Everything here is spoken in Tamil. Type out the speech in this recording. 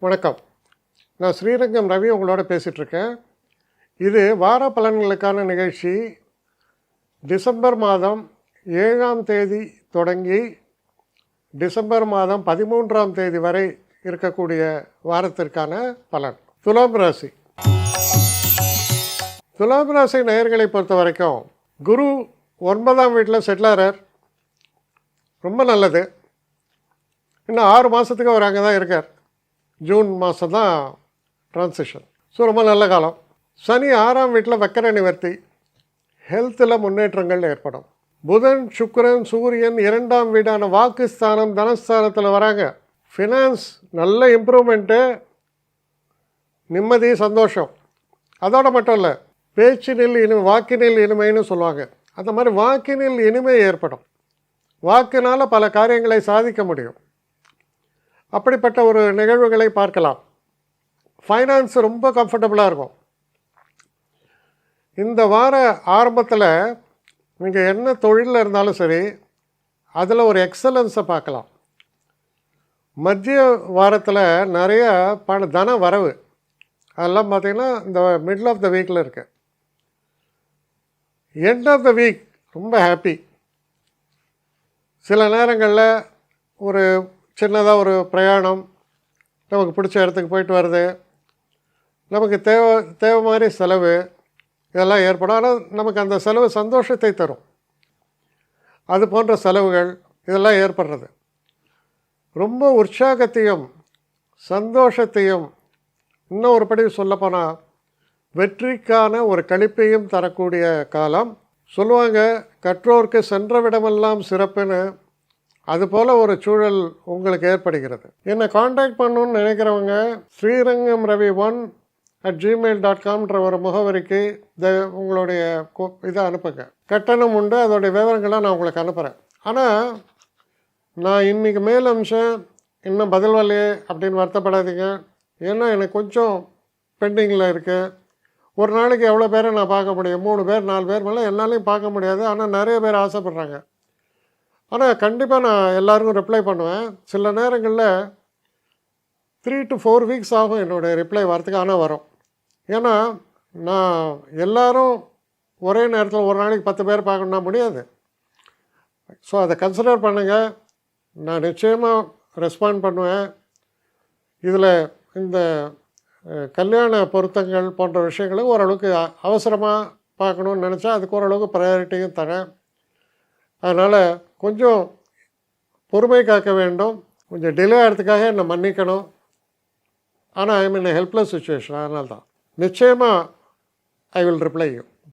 வணக்கம். நான் ஸ்ரீரங்கம் ரவி உங்களோட பேசிகிட்ருக்கேன். இது வார பலன்களுக்கான நிகழ்ச்சி. டிசம்பர் மாதம் 7ஆம் தேதி தொடங்கி டிசம்பர் மாதம் 13ஆம் தேதி வரை இருக்கக்கூடிய வாரத்திற்கான பலன். துலாம் ராசி. துலாம் ராசி நேயர்களை பொறுத்த வரைக்கும் குரு 9ஆம் வீட்டில் செட்டிலாரார். ரொம்ப நல்லது. இன்னும் 6 மாதத்துக்கு அவர் அங்கே தான் இருக்கார். ஜூன் மாதம் தான் ட்ரான்சிஷன். ஸோ ரொம்ப நல்ல காலம். சனி 6ஆம் வீட்டில் வக்கர நிவர்த்தி. ஹெல்த்தில் முன்னேற்றங்கள் ஏற்படும். புதன், சுக்கிரன், சூரியன் 2ஆம் வீடான வாக்குஸ்தானம், தனஸ்தானத்தில் வராங்க. ஃபினான்ஸ் நல்ல இம்ப்ரூவ்மெண்ட்டு, நிம்மதி, சந்தோஷம். அதோடு மட்டும் இல்லை, பேச்சினில் வாக்கினில் இனிமைன்னு சொல்லுவாங்க. அந்த மாதிரி வாக்கினில் இனிமை ஏற்படும். வாக்கினால் பல காரியங்களை சாதிக்க முடியும். அப்படிப்பட்ட ஒரு நிகழ்வுகளை பார்க்கலாம். ஃபைனான்ஸ் ரொம்ப கம்ஃபர்டபுளாக இருக்கும். இந்த வார ஆரம்பத்தில் நீங்கள் என்ன தொழிலில் இருந்தாலும் சரி, அதில் ஒரு எக்ஸலன்ஸை பார்க்கலாம். மத்திய வாரத்தில் நிறைய தன வரவு அதெல்லாம் பார்த்திங்கன்னா இந்த மிடில் ஆஃப் த வீக்கில் இருக்குது. எண்ட் ஆஃப் த வீக் ரொம்ப ஹாப்பி. சில நேரங்களில் ஒரு சின்னதாக ஒரு பிரயாணம், நமக்கு பிடிச்ச இடத்துக்கு போயிட்டு வருது, நமக்கு தேவை மாதிரி செலவு, இதெல்லாம் ஏற்படும். ஆனால் நமக்கு அந்த செலவு சந்தோஷத்தை தரும். அது போன்ற செலவுகள் இதெல்லாம் ஏற்படுறது ரொம்ப உற்சாகத்தையும் சந்தோஷத்தையும், இன்னும் ஒரு படி சொல்லப்போனால் வெற்றிக்கான ஒரு களிப்பையும் தரக்கூடிய காலம். சொல்லுவாங்க, கற்றோருக்கு சென்ற விடமெல்லாம் சிறப்புன்னு. அதுபோல் ஒரு சூழல் உங்களுக்கு ஏற்படுகிறது. என்னை காண்டாக்ட் பண்ணணுன்னு நினைக்கிறவங்க ஸ்ரீரங்கம் ரவி 1@gmail.comன்ற ஒரு முகவரிக்கு உங்களுடைய இதை அனுப்புங்க. கட்டணம் உண்டு, அதோடைய விவரங்களை நான் உங்களுக்கு அனுப்புகிறேன். ஆனால் நான் இன்றைக்கி மேல் அம்சம் இன்னும் பதில் வரலையே அப்படின்னு வருத்தப்படாதீங்க. ஏன்னா எனக்கு கொஞ்சம் பெண்டிங்கில் இருக்குது. ஒரு நாளைக்கு எவ்வளோ பேரை நான் பார்க்க முடியும்? 3 பேர் 4 பேர் மேலே என்னாலையும் பார்க்க முடியாது. ஆனால் நிறைய பேர் ஆசைப்பட்றாங்க. ஆனால் கண்டிப்பாக நான் எல்லாருக்கும் ரிப்ளை பண்ணுவேன். சில நேரங்களில் 3 to 4 வீக்ஸ் ஆகும் என்னுடைய ரிப்ளை வரத்துக்கு. ஆனால் வரும். ஏன்னா நான் எல்லோரும் ஒரே நேரத்தில் ஒரு நாளைக்கு 10 பேர் பார்க்கணுன்னா முடியாது. ஸோ அதை கன்சிடர் பண்ணுங்கள். நான் நிச்சயமாக ரெஸ்பாண்ட் பண்ணுவேன். இதில் இந்த கல்யாண பொருத்தங்கள் போன்ற விஷயங்களை ஓரளவுக்கு அவசரமாக பார்க்கணுன்னு நினச்சா அதுக்கு ஓரளவுக்கு ப்ரையாரிட்டியும் தரேன். அதனால் கொஞ்சம் பொறுமை காக்க வேண்டும். கொஞ்சம் டிலே ஆகிறதுக்காக என்னை மன்னிக்கணும். ஆனால் ஐ மீன் ஹெல்ப்லெஸ் சுச்சுவேஷன். அதனால தான் நிச்சயமாக ஐ வில் ரிப்ளை யூ.